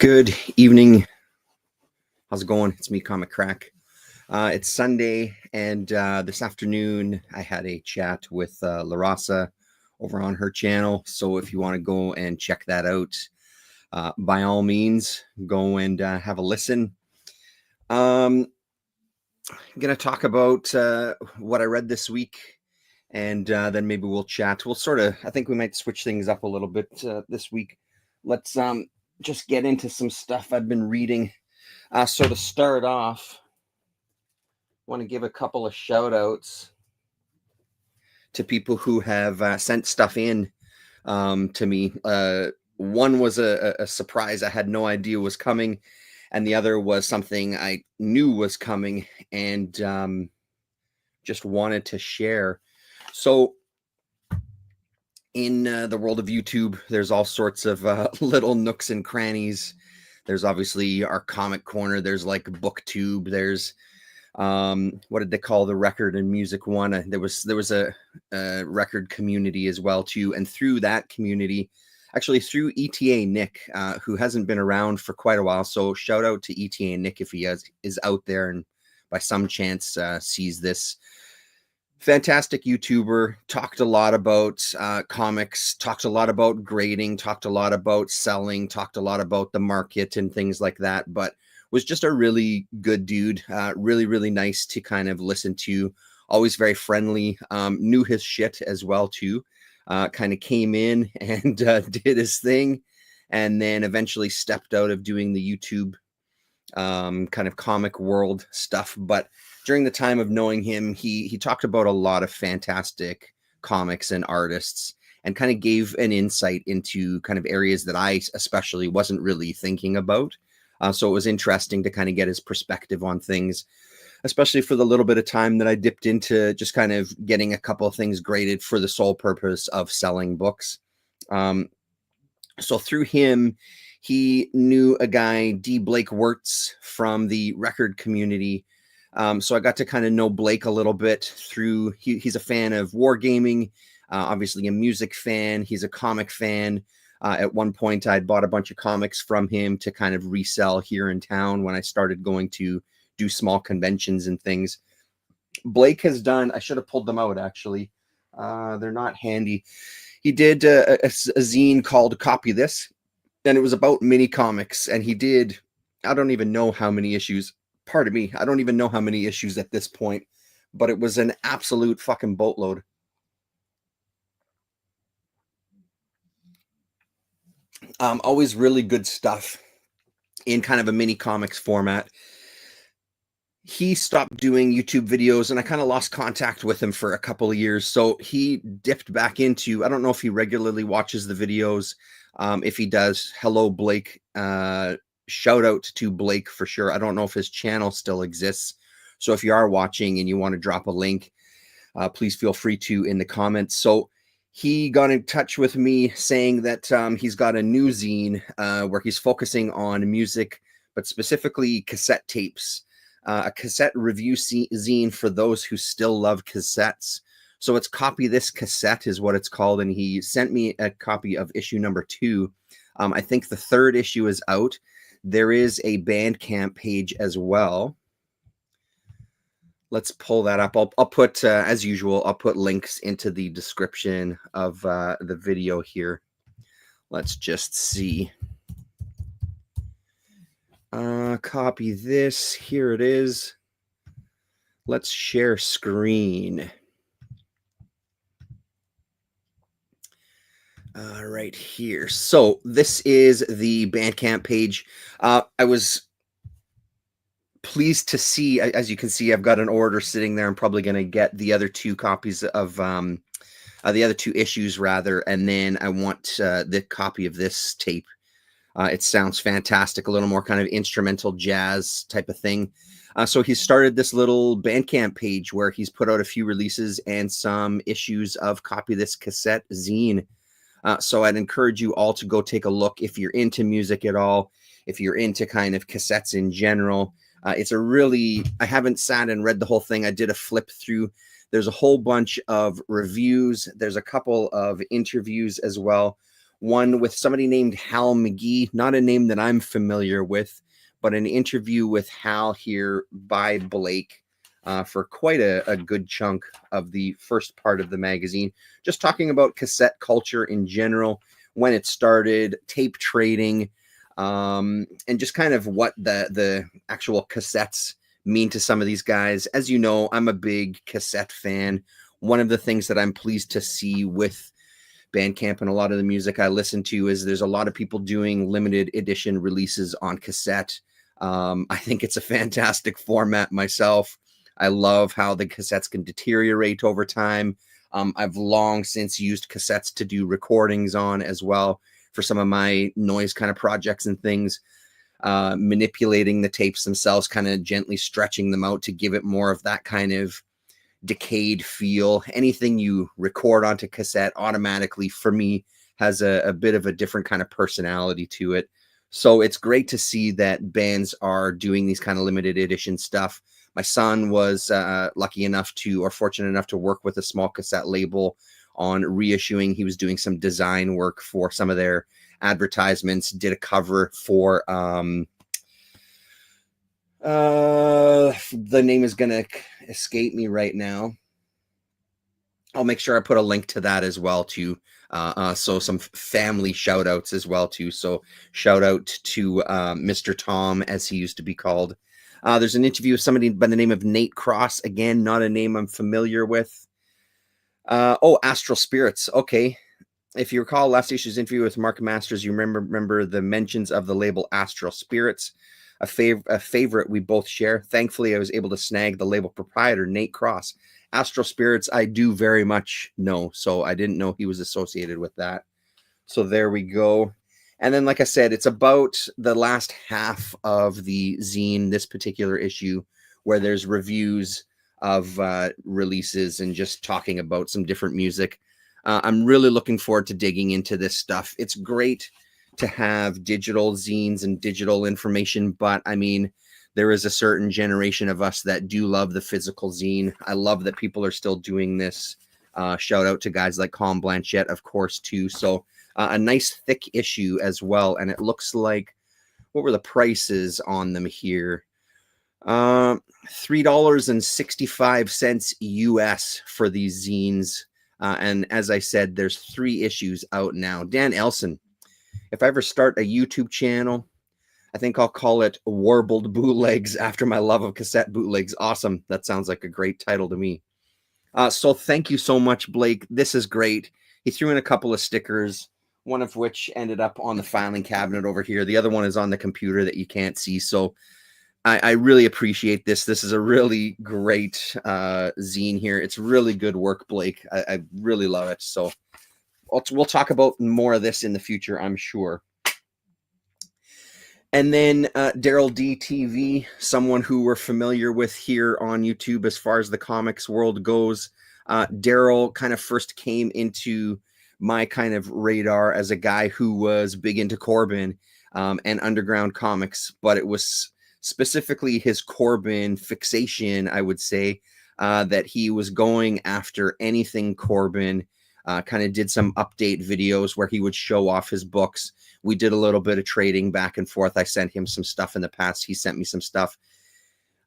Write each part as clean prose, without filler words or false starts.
Good evening. How's it going? It's me, Comic Crack. It's Sunday, and this afternoon I had a chat with LaRasa over on her channel. So if you want to go and check that out, by all means, go and have a listen. I'm going to talk about what I read this week, and then maybe we'll chat. I think we might switch things up a little bit this week. Let's just get into some stuff I've been reading. So to start off, I want to give a couple of shout outs to people who have sent stuff in to me. One was a surprise I had no idea was coming, and the other was something I knew was coming and just wanted to share. So in the world of YouTube, there's all sorts of little nooks and crannies. There's obviously our comic corner. There's like BookTube. There's what did they call the record and music one? There was a record community as well too. And through that community, actually through ETA Nick, who hasn't been around for quite a while. So shout out to ETA Nick if he is out there and by some chance sees this. Fantastic YouTuber, talked a lot about comics, talked a lot about grading, talked a lot about selling, talked a lot about the market and things like that, but was just a really good dude, really, really nice to kind of listen to, always very friendly, knew his shit as well too, kind of came in and did his thing, and then eventually stepped out of doing the YouTube kind of comic world stuff. But during the time of knowing him, he talked about a lot of fantastic comics and artists and kind of gave an insight into kind of areas that I especially wasn't really thinking about. So it was interesting to kind of get his perspective on things, especially for the little bit of time that I dipped into just kind of getting a couple of things graded for the sole purpose of selling books. So through him, he knew a guy, D. Blake Wirtz, from the record community. So I got to kind of know Blake a little bit through, he's a fan of wargaming, obviously a music fan. He's a comic fan. At one point, I'd bought a bunch of comics from him to kind of resell here in town when I started going to do small conventions and things. Blake has done, I should have pulled them out actually. They're not handy. He did a zine called Copy This, and it was about mini comics, and he did, I don't even know how many issues. Pardon me, I don't even know how many issues at this point, but it was an absolute fucking boatload. Always really good stuff in kind of a mini comics format. He stopped doing YouTube videos, and I kind of lost contact with him for a couple of years. So he dipped back into, I don't know if he regularly watches the videos. If he does, hello, Blake. Shout out to Blake for sure. I don't know if his channel still exists. So if you are watching and you want to drop a link, please feel free to in the comments. So he got in touch with me saying that he's got a new zine where he's focusing on music, but specifically cassette tapes, a cassette review zine for those who still love cassettes. So it's Copy This Cassette is what it's called. And he sent me a copy of issue number 2. I think the 3rd issue is out. There is a Bandcamp page as well. Let's pull that up. I'll put, as usual, I'll put links into the description of the video here. Let's just see. Copy this. Here it is. Let's share screen. Right here. So this is the Bandcamp page. I was pleased to see, as you can see, I've got an order sitting there. I'm probably going to get the other 2 copies of the other 2 issues rather. And then I want the copy of this tape. It sounds fantastic. A little more kind of instrumental jazz type of thing. So he started this little Bandcamp page where he's put out a few releases and some issues of Copy This Cassette zine. So I'd encourage you all to go take a look if you're into music at all, if you're into kind of cassettes in general. It's a really, I haven't sat and read the whole thing. I did a flip through. There's a whole bunch of reviews. There's a couple of interviews as well. one with somebody named Hal McGee, not a name that I'm familiar with, but an interview with Hal here by Blake for quite a good chunk of the first part of the magazine, just talking about cassette culture in general, when it started, tape trading, and just kind of what the actual cassettes mean to some of these guys. As you know, I'm a big cassette fan. One of the things that I'm pleased to see with Bandcamp and a lot of the music I listen to is there's a lot of people doing limited edition releases on cassette. I think it's a fantastic format myself. I love how the cassettes can deteriorate over time. I've long since used cassettes to do recordings on as well for some of my noise kind of projects and things, manipulating the tapes themselves, kind of gently stretching them out to give it more of that kind of decayed feel. Anything you record onto cassette automatically, for me, has a bit of a different kind of personality to it. So it's great to see that bands are doing these kind of limited edition stuff. My son was lucky enough to, or fortunate enough to work with a small cassette label on reissuing. He was doing some design work for some of their advertisements, did a cover for the name is gonna escape me right now. I'll make sure I put a link to that as well too. So some family shout outs as well too. So shout out to Mr. Tom, as he used to be called. There's an interview with somebody by the name of Nate Cross. Again, not a name I'm familiar with. Astral Spirits. Okay. If you recall last issue's interview with Mark Masters, you remember the mentions of the label Astral Spirits, a favorite we both share. Thankfully, I was able to snag the label proprietor, Nate Cross. Astral Spirits, I do very much know, so I didn't know he was associated with that. So there we go. And then, like I said, it's about the last half of the zine, this particular issue, where there's reviews of releases and just talking about some different music. I'm really looking forward to digging into this stuff. It's great to have digital zines and digital information, but I mean, there is a certain generation of us that do love the physical zine. I love that people are still doing this. Shout out to guys like Colin Blanchette, of course, too. So a nice thick issue as well. And it looks like, what were the prices on them here? $3.65 US for these zines. And as I said, there's 3 issues out now. Dan Elson, if I ever start a YouTube channel, I think I'll call it Warbled Bootlegs, after my love of cassette bootlegs. Awesome. That sounds like a great title to me. So thank you so much, Blake. This is great. He threw in a couple of stickers, one of which ended up on the filing cabinet over here. The other one is on the computer that you can't see. So I really appreciate this. This is a really great zine here. It's really good work, Blake. I really love it. So we'll talk about more of this in the future, I'm sure. And then Darrell D TV, someone who we're familiar with here on YouTube as far as the comics world goes. Darrell kind of first came into my kind of radar as a guy who was big into Corbin and underground comics, but it was specifically his Corbin fixation, I would say, that he was going after anything Corbin. Kind of did some update videos where he would show off his books. We did a little bit of trading back and forth. I sent him some stuff in the past. He sent me some stuff.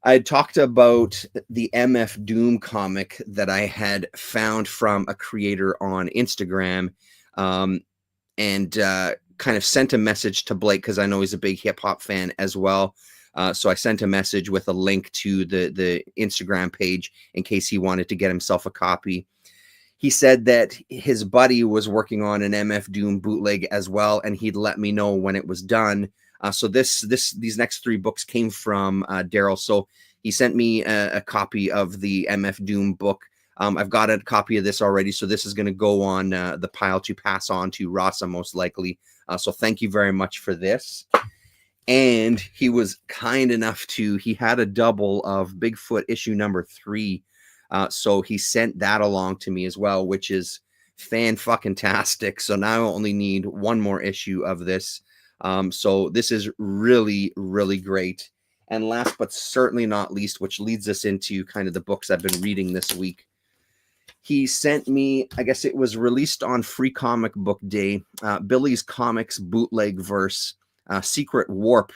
I had talked about the MF Doom comic that I had found from a creator on Instagram, and kind of sent a message to Blake because I know he's a big hip hop fan as well. So I sent a message with a link to the Instagram page in case he wanted to get himself a copy. He said that his buddy was working on an MF Doom bootleg as well, and he'd let me know when it was done. So these next 3 books came from Darrell. So he sent me a copy of the MF Doom book. I've got a copy of this already, so this is going to go on the pile to pass on to Rasa most likely. So thank you very much for this. And he was kind enough to, he had a double of Bigfoot issue number 3. So he sent that along to me as well, which is fan-fucking-tastic. So now I only need 1 more issue of this. So this is really, really great. And last but certainly not least, which leads us into kind of the books I've been reading this week, he sent me, I guess it was released on Free Comic Book Day, Billy's Comics Bootleg Verse. Secret Warp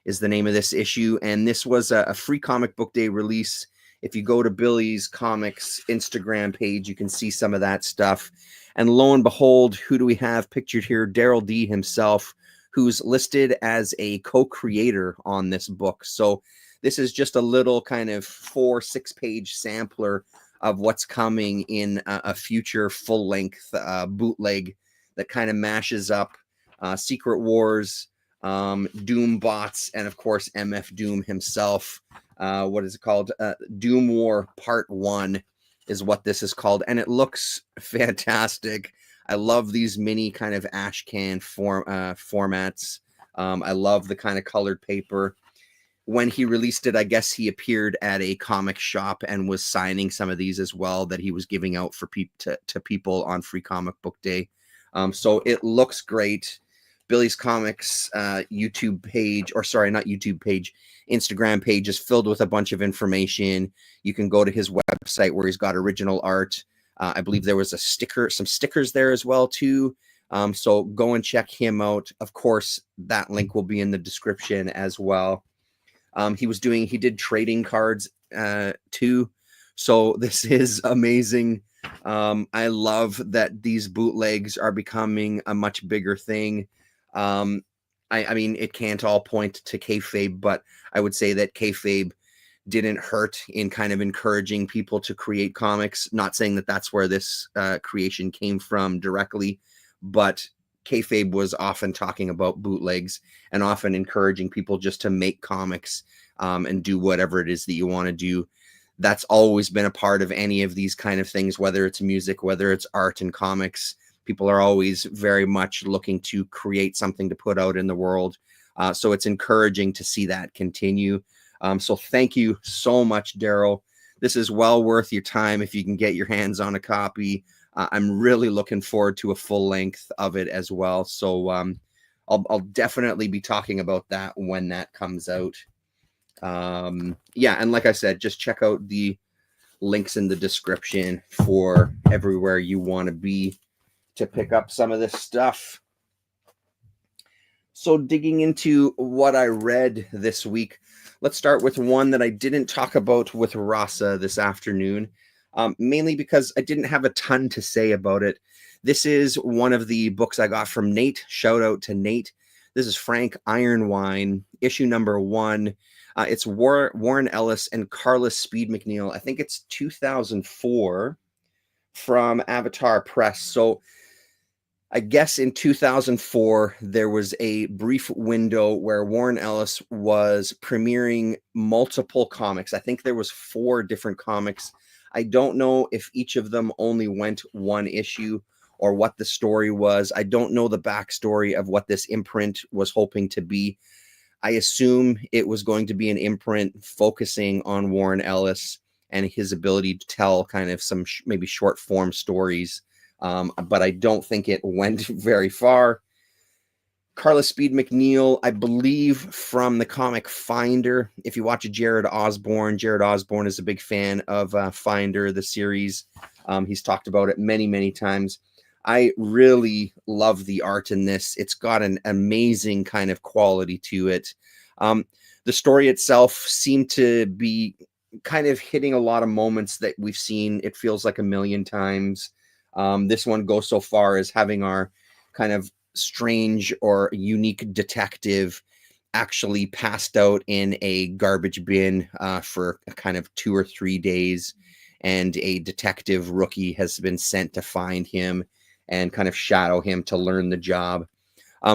is the name of this issue, and this was a Free Comic Book Day release. If you go to Billy's Comics Instagram page, you can see some of that stuff. And lo and behold, who do we have pictured here? Darrell D himself, who's listed as a co-creator on this book. So this is just a little kind of 4-6 page sampler of what's coming in a future full-length bootleg that kind of mashes up Secret Wars, Doom bots, and of course MF Doom himself. What is it called? Doom War Part 1 is what this is called, and it looks fantastic. I love these mini kind of ash can formats. I love the kind of colored paper. When he released it, I guess he appeared at a comic shop and was signing some of these as well that he was giving out for to people on Free Comic Book Day. So it looks great. Billy's Comics YouTube page, or sorry, not YouTube page, Instagram page is filled with a bunch of information. You can go to his website where he's got original art. I believe there was some stickers there as well too. So go and check him out. Of course, that link will be in the description as well. He did trading cards too. So this is amazing. I love that these bootlegs are becoming a much bigger thing. I mean, it can't all point to kayfabe, but I would say that kayfabe didn't hurt in kind of encouraging people to create comics. Not saying that that's where this creation came from directly, but kayfabe was often talking about bootlegs and often encouraging people just to make comics and do whatever it is that you want to do. That's always been a part of any of these kind of things, whether it's music, whether it's art and comics. People are always very much looking to create something to put out in the world. So it's encouraging to see that continue. So thank you so much, Darrell. This is well worth your time if you can get your hands on a copy. I'm really looking forward to a full length of it as well. So I'll definitely be talking about that when that comes out. Yeah, and like I said, just check out the links in the description for everywhere you want to be to pick up some of this stuff. So digging into what I read this week, let's start with one that I didn't talk about with Rasa this afternoon, mainly because I didn't have a ton to say about it. This is one of the books I got from Nate. Shout out to Nate. This is Frank Ironwine, issue number 1. It's Warren Ellis and Carlos Speed McNeil. I think it's 2004 from Avatar Press. So I guess in 2004, there was a brief window where Warren Ellis was premiering multiple comics. I think there was 4 different comics. I don't know if each of them only went 1 issue or what the story was. I don't know the backstory of what this imprint was hoping to be. I assume it was going to be an imprint focusing on Warren Ellis and his ability to tell kind of some maybe short form stories. But I don't think it went very far. Carlos Speed McNeil, I believe from the comic Finder. If you watch Jared Osborne is a big fan of Finder, the series. He's talked about it many, many times. I really love the art in this. It's got an amazing kind of quality to it. The story itself seemed to be kind of hitting a lot of moments that we've seen. It feels like a million times. This one goes so far as having our kind of strange or unique detective actually passed out in a garbage bin for kind of 2 or 3 days, and a detective rookie has been sent to find him and kind of shadow him to learn the job.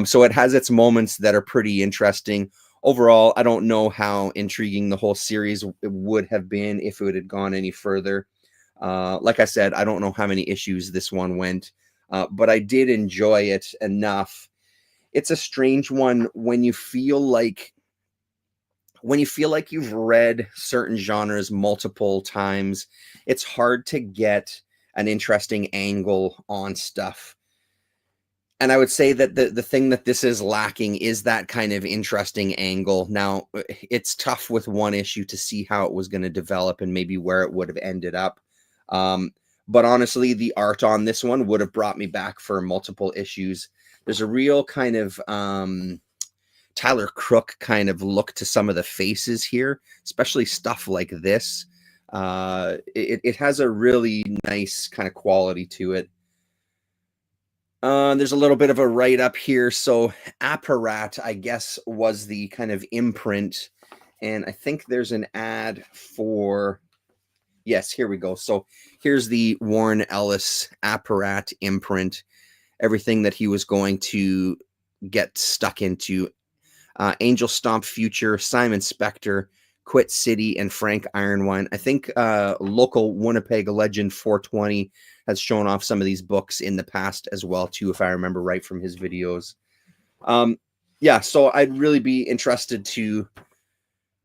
So it has its moments that are pretty interesting. Overall, I don't know how intriguing the whole series would have been if it had gone any further. Like I said, I don't know how many issues this one went, but I did enjoy it enough. It's a strange one when you feel like you've read certain genres multiple times. It's hard to get an interesting angle on stuff. And I would say that the thing that this is lacking is that kind of interesting angle. Now, it's tough with 1 issue to see how it was going to develop and maybe where it would have ended up. But honestly, the art on this one would have brought me back for multiple issues. There's a real kind of Tyler Crook kind of look to some of the faces here, especially stuff like this. It has a really nice kind of quality to it. There's a little bit of a write-up here. So Apparat, I guess, was the kind of imprint. And I think there's an ad for... Yes, here we go. So here's the Warren Ellis Apparat imprint. Everything that he was going to get stuck into. Angel Stomp Future, Simon Spector, Quit City, and Frank Ironwine. I think local Winnipeg legend 420 has shown off some of these books in the past as well, too, if I remember right from his videos. Yeah, so I'd really be interested to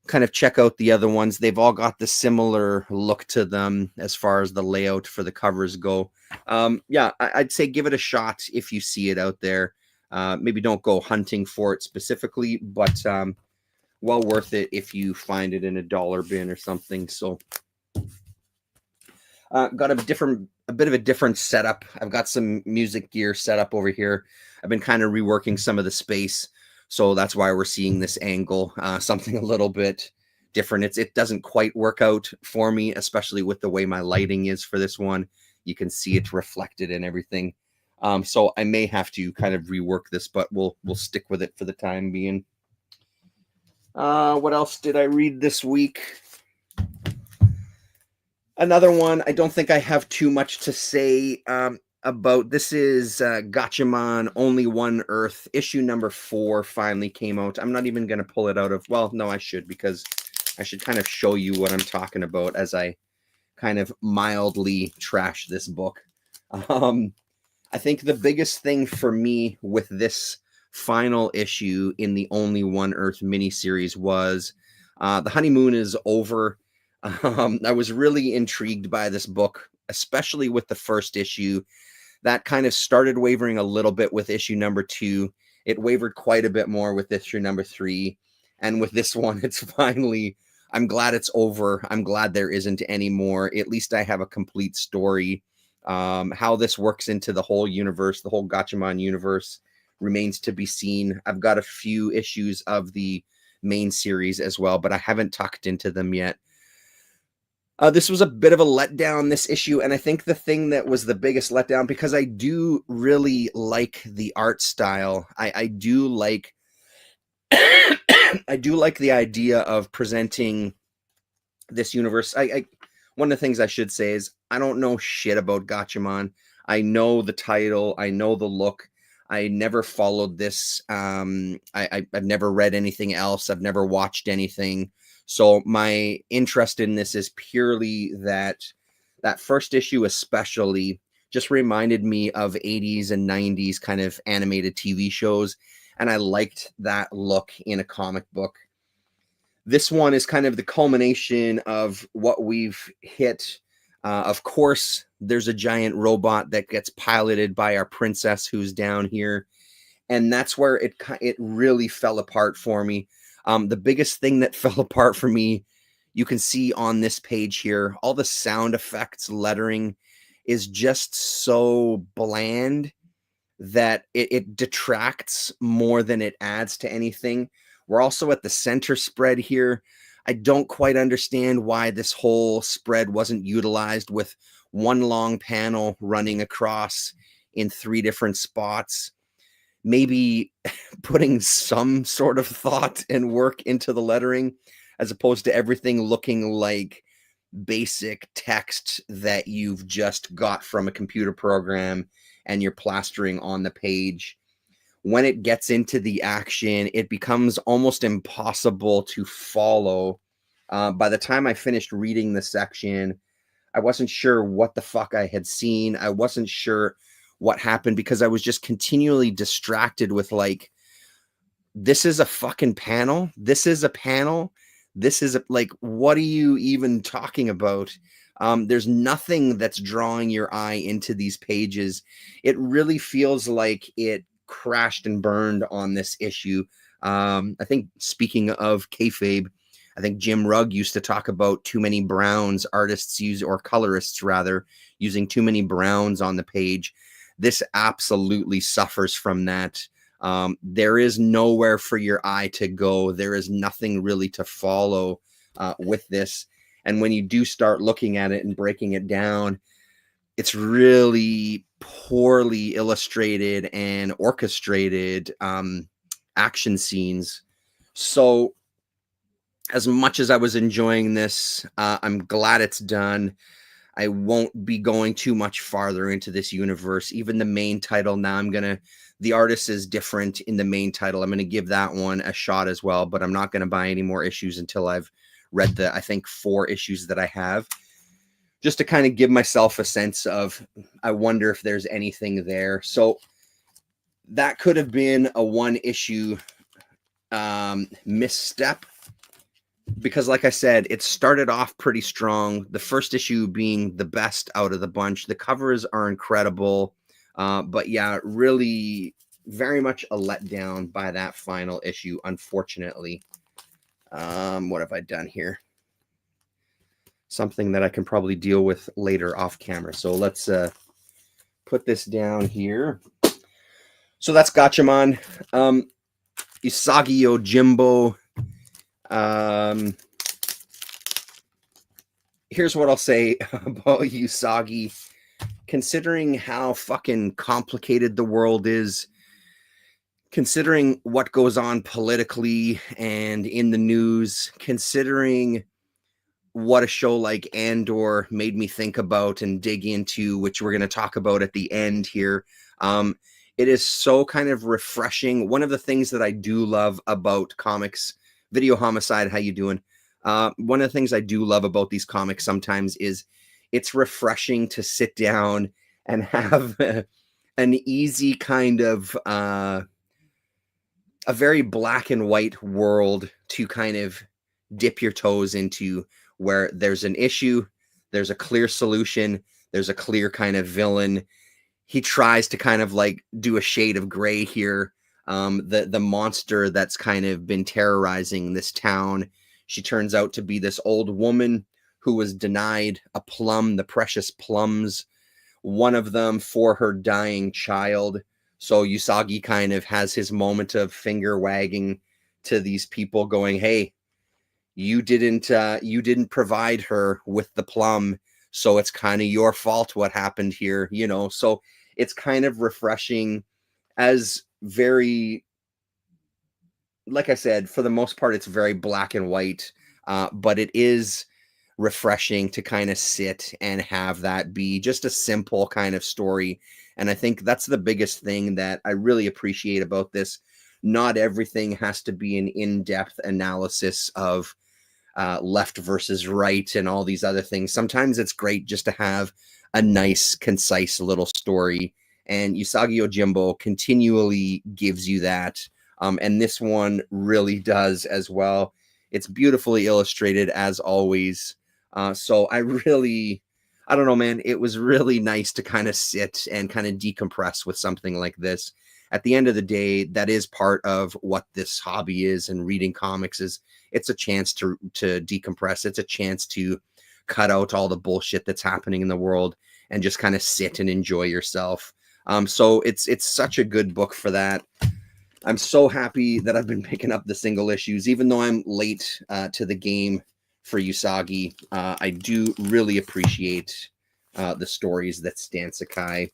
kind of check out the other ones. They've all got the similar look to them as far as the layout for the covers go. Yeah, I'd say give it a shot if you see it out there. Maybe don't go hunting for it specifically, but well worth it if you find it in a dollar bin or something. So got a bit of a different setup. I've got some music gear set up over here. I've been kind of reworking some of the space, so that's why we're seeing this angle, something a little bit different. It doesn't quite work out for me, especially with the way my lighting is for this one. You can see it reflected and everything. So I may have to kind of rework this, but we'll stick with it for the time being. What else did I read this week? Another one I don't think I have too much to say about. This is Gatchaman Only One Earth. Issue number 4 finally came out. I'm not even going to pull it out of... Well, no, I should, because I should kind of show you what I'm talking about as I kind of mildly trash this book. I think the biggest thing for me with this final issue in the Only One Earth miniseries was the honeymoon is over. I was really intrigued by this book, especially with the first issue. That kind of started wavering a little bit with issue number 2. It wavered quite a bit more with issue number 3. And with this one, it's finally... I'm glad it's over. I'm glad there isn't any more. At least I have a complete story. How this works into the whole universe, the whole Gatchaman universe, remains to be seen. I've got a few issues of the main series as well, but I haven't tucked into them yet. This was a bit of a letdown, this issue, and I think the thing that was the biggest letdown, because I do really like the art style. I do like I do like the idea of presenting this universe. One of the things I should say is I don't know shit about Gatchaman. I know the title. I know the look. I never followed this. I've never read anything else. I've never watched anything. So my interest in this is purely that first issue especially just reminded me of 80s and 90s kind of animated TV shows. And I liked that look in a comic book. This one is kind of the culmination of what we've hit. Of course, there's a giant robot that gets piloted by our princess who's down here. And that's where it really fell apart for me. The biggest thing that fell apart for me, you can see on this page here, all the sound effects lettering is just so bland that it detracts more than it adds to anything. We're also at the center spread here. I don't quite understand why this whole spread wasn't utilized with one long panel running across in 3 different spots. Maybe putting some sort of thought and work into the lettering, as opposed to everything looking like basic text that you've just got from a computer program and you're plastering on the page. When it gets into the action, it becomes almost impossible to follow. By the time I finished reading the section, I wasn't sure what the fuck I had seen. I wasn't sure what happened because I was just continually distracted with like, this is a fucking panel. This is a panel. This is like, what are you even talking about? There's nothing that's drawing your eye into these pages. It really feels like it crashed and burned on this issue. I think speaking of kayfabe, I think Jim Rugg used to talk about too many browns, artists use, or colorists rather, using too many browns on the page. This absolutely suffers from that. There is nowhere for your eye to go. There is nothing really to follow with this. And when you do start looking at it and breaking it down, it's really poorly illustrated and orchestrated action scenes. So as much as I was enjoying this, I'm glad it's done. I won't be going too much farther into this universe. Even the main title now, the artist is different in the main title. I'm going to give that one a shot as well, but I'm not going to buy any more issues until I've read the, I think, 4 issues that I have, just to kind of give myself a sense of, I wonder if there's anything there. So that could have been a 1-issue misstep, because like I said, it started off pretty strong. The first issue being the best out of the bunch. The covers are incredible. But yeah, really very much a letdown by that final issue, unfortunately. What have I done here? Something that I can probably deal with later off camera. So let's put this down here. So that's Gatchaman. Usagi Yojimbo. Here's what I'll say about Usagi. Considering how fucking complicated the world is, considering what goes on politically and in the news, considering what a show like Andor made me think about and dig into, which we're going to talk about at the end here. It is so kind of refreshing. One of the things that I do love about comics, Video Homicide, how you doing? One of the things I do love about these comics sometimes is it's refreshing to sit down and have an easy kind of a very black and white world to kind of dip your toes into, where there's an issue, there's a clear solution, there's a clear kind of villain. He tries to kind of like do a shade of gray here. The monster that's kind of been terrorizing this town, she turns out to be this old woman who was denied a plum, the precious plums, one of them for her dying child. So Usagi kind of has his moment of finger wagging to these people going, hey, you didn't provide her with the plum, so it's kind of your fault what happened here, you know. So it's kind of refreshing, as very, like I said, for the most part, it's very black and white, but it is refreshing to kind of sit and have that be just a simple kind of story. And I think that's the biggest thing that I really appreciate about this. Not everything has to be an in-depth analysis of left versus right and all these other things. Sometimes it's great just to have a nice, concise little story. And Usagi Yojimbo continually gives you that. And this one really does as well. It's beautifully illustrated as always. So I don't know, man. It was really nice to kind of sit and kind of decompress with something like this. At the end of the day, that is part of what this hobby is, and reading comics is, it's a chance to decompress. It's a chance to cut out all the bullshit that's happening in the world and just kind of sit and enjoy yourself. So it's such a good book for that. I'm so happy that I've been picking up the single issues, even though I'm late to the game for Usagi. I do really appreciate the stories that Stan Sakai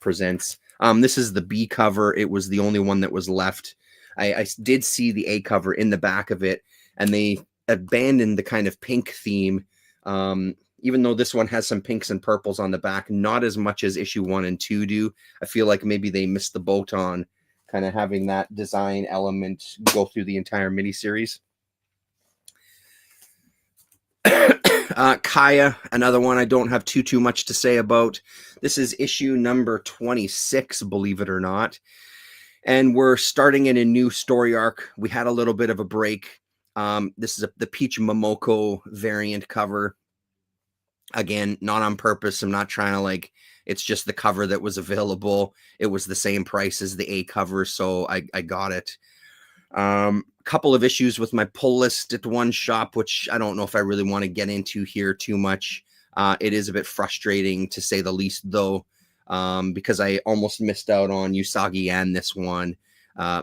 presents. This is the B cover. It was the only one that was left. I did see the A cover in the back of it, and they abandoned the kind of pink theme. Even though this one has some pinks and purples on the back, not as much as issue 1 and 2 do. I feel like maybe they missed the boat on kind of having that design element go through the entire miniseries. Kaya, another one I don't have too much to say about. This is issue number 26, believe it or not. And we're starting in a new story arc. We had a little bit of a break. This is the Peach Momoko variant cover. Again, not on purpose. I'm not trying to it's just the cover that was available. It was the same price as the A cover, so I got it. couple of issues with my pull list at one shop, which I don't know if I really want to get into here too much. It is a bit frustrating to say the least, though, because I almost missed out on Usagi and this one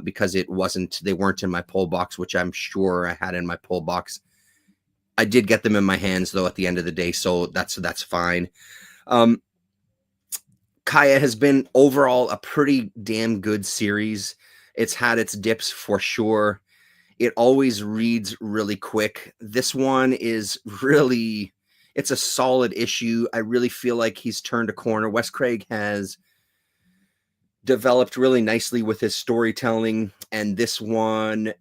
because they weren't in my pull box, which I'm sure I had in my pull box. I did get them in my hands, though, at the end of the day, so that's fine. Kaya has been overall a pretty damn good series. It's had its dips for sure. It always reads really quick. This one is really, it's a solid issue. I really feel like he's turned a corner. Wes Craig has developed really nicely with his storytelling, and this one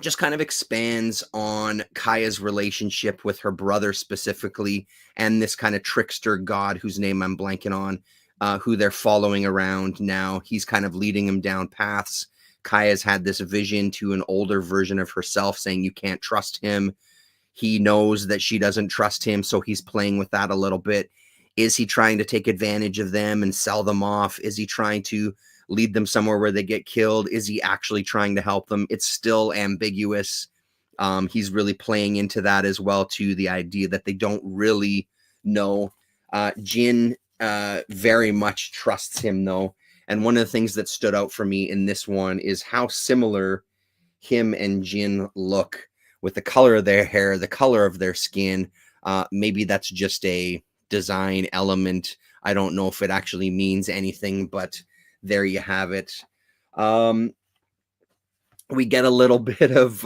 just kind of expands on Kaya's relationship with her brother specifically, and this kind of trickster god whose name I'm blanking on, who they're following around now. He's kind of leading him down paths. Kaya's had this vision to an older version of herself saying you can't trust him. He knows that she doesn't trust him, so he's playing with that a little bit. Is he trying to take advantage of them and sell them off? Is he trying to lead them somewhere where they get killed? Is he actually trying to help them? It's still ambiguous. He's really playing into that as well, to the idea that they don't really know. Jin very much trusts him, though. And one of the things that stood out for me in this one is how similar him and Jin look with the color of their hair, the color of their skin. Maybe that's just a design element. I don't know if it actually means anything, but there you have it. We get a little bit of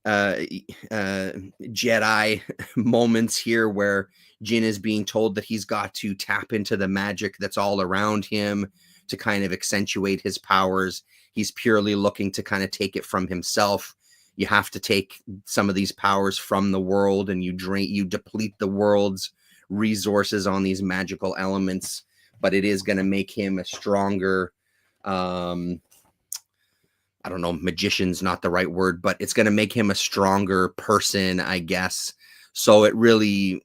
Jedi moments here where Jin is being told that he's got to tap into the magic that's all around him to kind of accentuate his powers. He's purely looking to kind of take it from himself. You have to take some of these powers from the world, and you deplete the world's resources on these magical elements, but it is going to make him a stronger, I don't know, magician's not the right word, but it's going to make him a stronger person, I guess. So it really,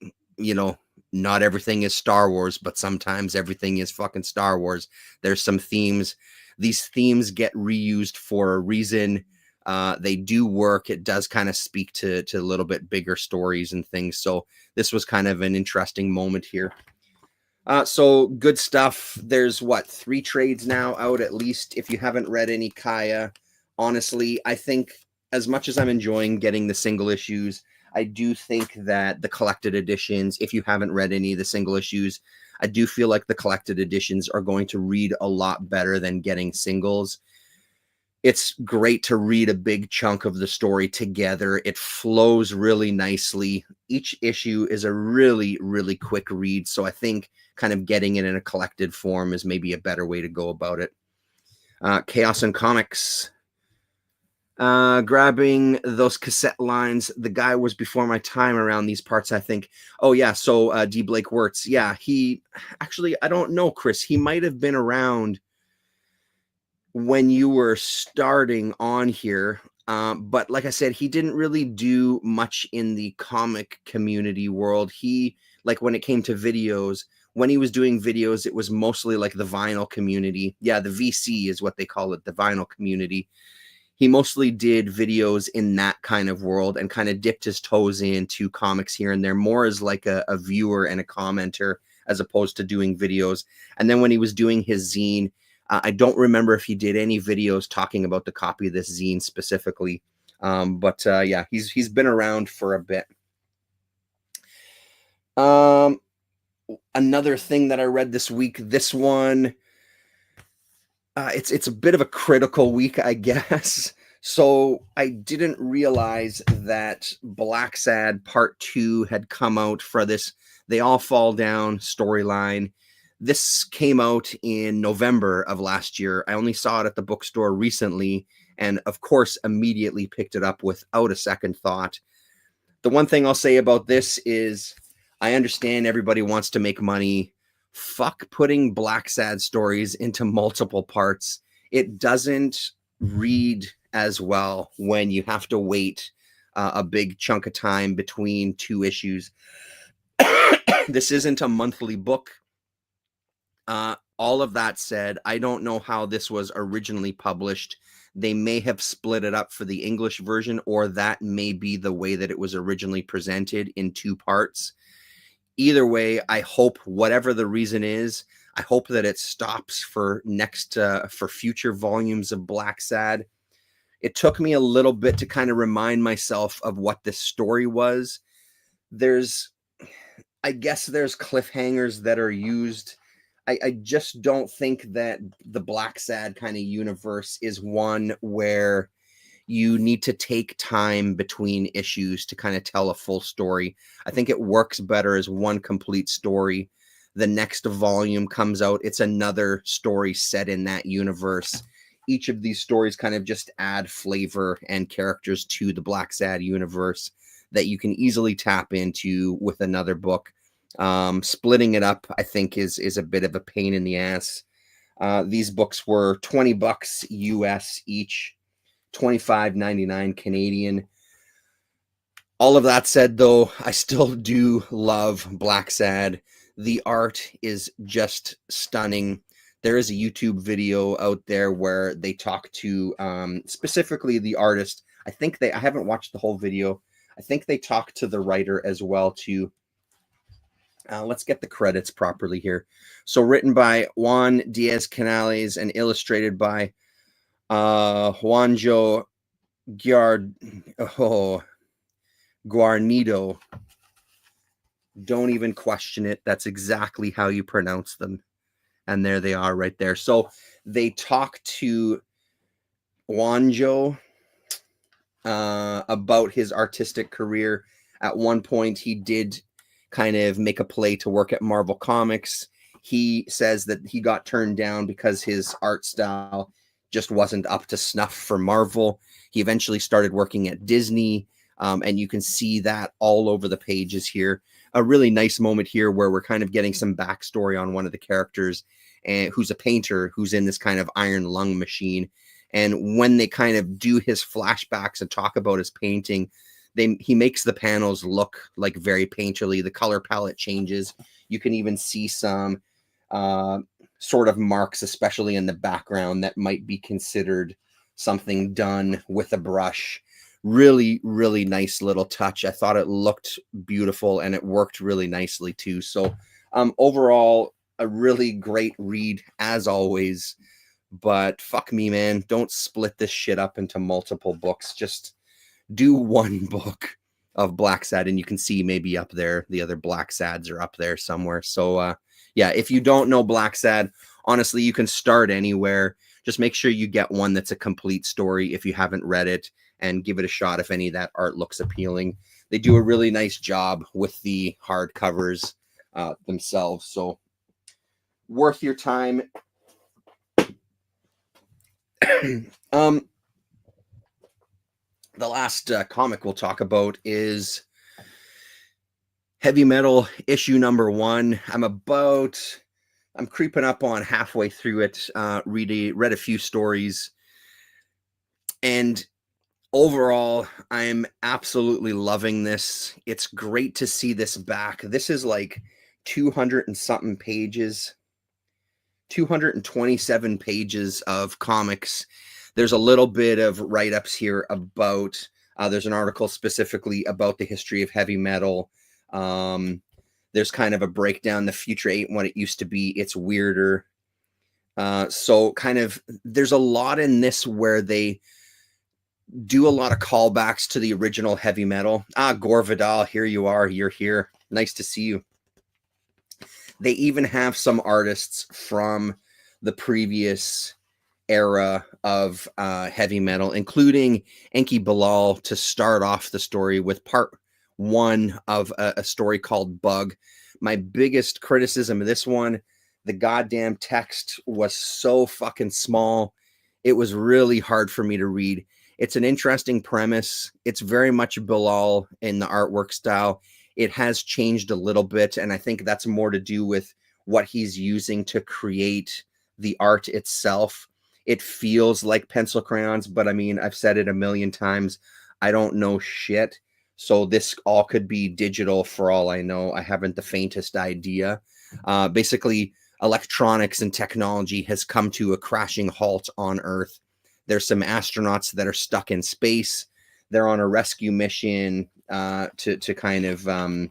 not everything is Star Wars, but sometimes everything is fucking Star Wars. There's some themes. These themes get reused for a reason. They do work. It does kind of speak to a little bit bigger stories and things. So this was kind of an interesting moment here. So good stuff. There's 3 trades now out, at least. If you haven't read any Kaya, honestly, I think as much as I'm enjoying getting the single issues, I do think that the collected editions, if you haven't read any of the single issues, I do feel like the collected editions are going to read a lot better than getting singles. It's great to read a big chunk of the story together. It flows really nicely. Each issue is a really, really quick read. So I think kind of getting it in a collected form is maybe a better way to go about it. Chaos and Comics. Grabbing those cassette lines. The guy was before my time around these parts, I think. Oh, yeah. So D. Blake Wirtz. Yeah, he actually, I don't know, Chris. He might have been around when you were starting on here. But like I said, he didn't really do much in the comic community world. Like when it came to videos, when he was doing videos, it was mostly like the vinyl community. Yeah, the VC is what they call it, the vinyl community. He mostly did videos in that kind of world and kind of dipped his toes into comics here and there, more as like a viewer and a commenter as opposed to doing videos. And then when he was doing his zine, I don't remember if he did any videos talking about the copy of this zine specifically. But yeah, he's been around for a bit. Another thing that I read this week, this one, it's a bit of a critical week, I guess. So I didn't realize that Black Sad Part 2 had come out for this They All Fall Down storyline. This came out in November of last year. I only saw it at the bookstore recently, and of course, immediately picked it up without a second thought. The one thing I'll say about this is I understand everybody wants to make money. Fuck putting Black Sad stories into multiple parts. It doesn't read as well when you have to wait a big chunk of time between 2 issues. This isn't a monthly book. All of that said, I don't know how this was originally published. They may have split it up for the English version, or that may be the way that it was originally presented in 2 parts. Either way, I hope, whatever the reason is, I hope that it stops for for future volumes of Black Sad. It took me a little bit to kind of remind myself of what this story was. I guess there's cliffhangers that are used. I just don't think that the Black Sad kind of universe is one where you need to take time between issues to kind of tell a full story. I think it works better as one complete story. The next volume comes out, it's another story set in that universe. Each of these stories kind of just add flavor and characters to the Black Sad universe that you can easily tap into with another book. Splitting it up, I think, is a bit of a pain in the ass. These books were $20 US each, $25.99 Canadian. All of that said, though, I still do love Black Sad. The art is just stunning. There is a YouTube video out there where they talk to specifically the artist. I haven't watched the whole video. I think they talk to the writer as well too. Let's get the credits properly here. So written by Juan Diaz Canales and illustrated by Juanjo Guarnido. Don't even question it. That's exactly how you pronounce them. And there they are right there. So they talk to Juanjo about his artistic career. At one point, he did kind of make a play to work at Marvel Comics. He says that he got turned down because his art style just wasn't up to snuff for Marvel. He eventually started working at Disney, and you can see that all over the pages here. A really nice moment here where we're kind of getting some backstory on one of the characters, and who's a painter who's in this kind of iron lung machine. And when they kind of do his flashbacks and talk about his painting, he makes the panels look like very painterly. The color palette changes. You can even see some sort of marks, especially in the background, that might be considered something done with a brush. Really, really nice little touch. I thought it looked beautiful and it worked really nicely too. So overall, a really great read as always. But fuck me, man. Don't split this shit up into multiple books. Just do one book of Black Sad, and you can see maybe up there the other Black Sads are up there somewhere. So yeah, if you don't know Black Sad, honestly, you can start anywhere. Just make sure you get one that's a complete story if you haven't read it, and give it a shot if any of that art looks appealing. They do a really nice job with the hardcovers themselves, so worth your time. The last comic we'll talk about is Heavy Metal issue number 1. I'm creeping up on halfway through it. Read a few stories, and overall, I'm absolutely loving this. It's great to see this back. This is like 200 and something pages, 227 pages of comics. There's a little bit of write-ups here about, there's an article specifically about the history of heavy metal. There's kind of a breakdown. The future ain't what it used to be. It's weirder. So kind of, there's a lot in this where they do a lot of callbacks to the original heavy metal. Gore Vidal, here you are. You're here. Nice to see you. They even have some artists from the previous era of heavy metal, including Enki Bilal, to start off the story with part 1 of a story called Bug. My biggest criticism of this one, the goddamn text was so fucking small. It was really hard for me to read. It's an interesting premise. It's very much Bilal in the artwork style. It has changed a little bit, and I think that's more to do with what he's using to create the art itself. It feels like pencil crayons, but I mean, I've said it a million times. I don't know shit. So this all could be digital for all I know. I haven't the faintest idea. Basically, electronics and technology has come to a crashing halt on Earth. There's some astronauts that are stuck in space. They're on a rescue mission to kind of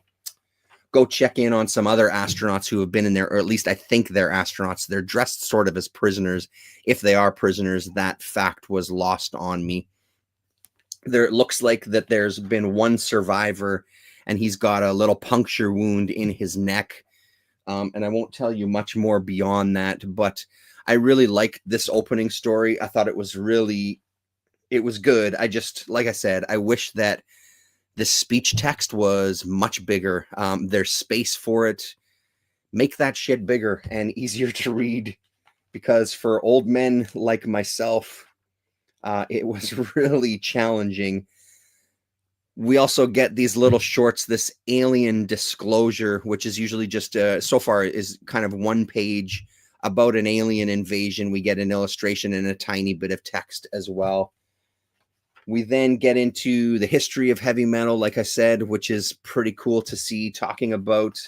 go check in on some other astronauts who have been in there, or at least I think they're astronauts. They're dressed sort of as prisoners. If they are prisoners, that fact was lost on me. It looks like that there's been one survivor, and he's got a little puncture wound in his neck. And I won't tell you much more beyond that, but I really liked this opening story. I thought it was good. I just, like I said, I wish that the speech text was much bigger. There's space for it. Make that shit bigger and easier to read, because for old men like myself, it was really challenging. We also get these little shorts, this alien disclosure, which is usually just, so far is kind of one page about an alien invasion. We get an illustration and a tiny bit of text as well. We then get into the history of heavy metal, like I said, which is pretty cool to see, talking about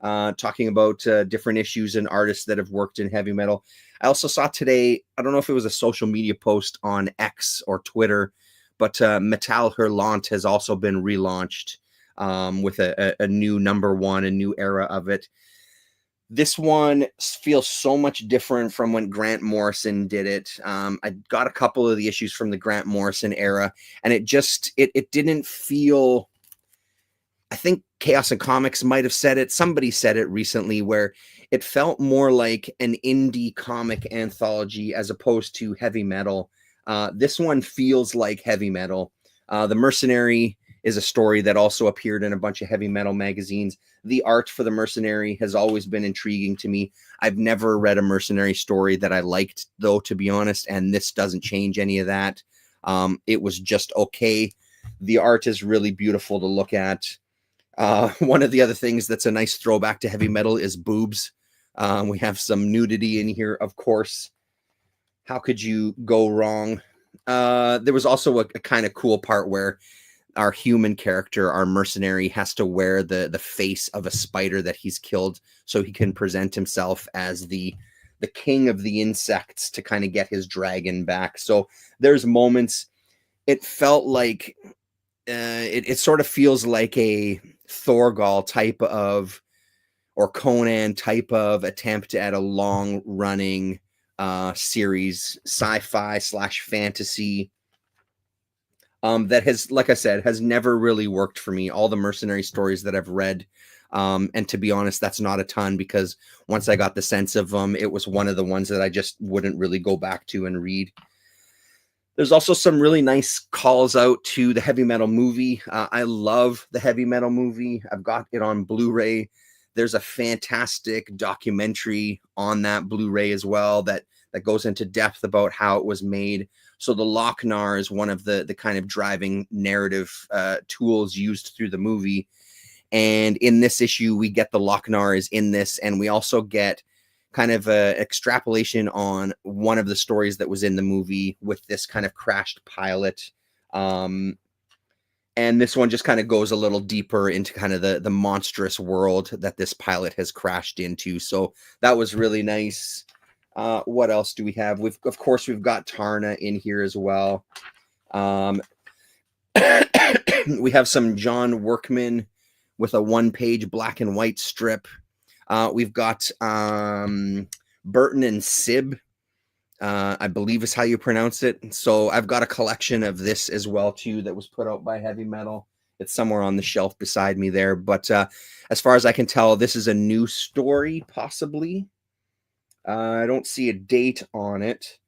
different issues and artists that have worked in heavy metal. I also saw today, I don't know if it was a social media post on X or Twitter, but Metal Hurlant has also been relaunched with a new #1, a new era of it. This one feels so much different from when Grant Morrison did it. I got a couple of the issues from the Grant Morrison era, and it didn't feel. I think Chaos and Comics might have said it. Somebody said it recently, where it felt more like an indie comic anthology as opposed to heavy metal. This one feels like heavy metal. The Mercenary is a story that also appeared in a bunch of heavy metal magazines. The art for the Mercenary has always been intriguing to me. I've never read a Mercenary story that I liked, though, to be honest, and this doesn't change any of that. It was just okay. The art is really beautiful to look at. One of the other things that's a nice throwback to heavy metal is boobs. We have some nudity in here, of course. How could you go wrong? There was also a kind of cool part where our human character, our mercenary, has to wear the face of a spider that he's killed so he can present himself as the king of the insects to kind of get his dragon back. So there's moments, it felt like it sort of feels like a Thorgal type of, or Conan type of attempt at a long running series, sci-fi / fantasy, that has, like I said, has never really worked for me. All the Mercenary stories that I've read, and to be honest, that's not a ton, because once I got the sense of them, it was one of the ones that I just wouldn't really go back to and read. There's also some really nice calls out to the heavy metal movie. I love the heavy metal movie. I've got it on Blu-ray. There's a fantastic documentary on that Blu-ray as well that goes into depth about how it was made. So the Lochnar is one of the kind of driving narrative tools used through the movie. And in this issue, we get the Lochnar is in this, and we also get kind of a extrapolation on one of the stories that was in the movie with this kind of crashed pilot. And this one just kind of goes a little deeper into kind of the monstrous world that this pilot has crashed into. So that was really nice. What else do we have? Of course, we've got Tarna in here as well. We have some John Workman with a 1-page black and white strip. We've got Burton and Sib, I believe is how you pronounce it. So I've got a collection of this as well, too, that was put out by Heavy Metal. It's somewhere on the shelf beside me there. But as far as I can tell, this is a new story, possibly. I don't see a date on it.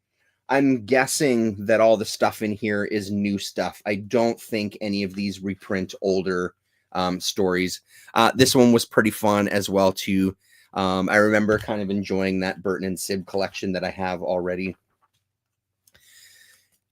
I'm guessing that all the stuff in here is new stuff. I don't think any of these reprint older stories. This one was pretty fun as well, too. I remember kind of enjoying that Burton and Sib collection that I have already.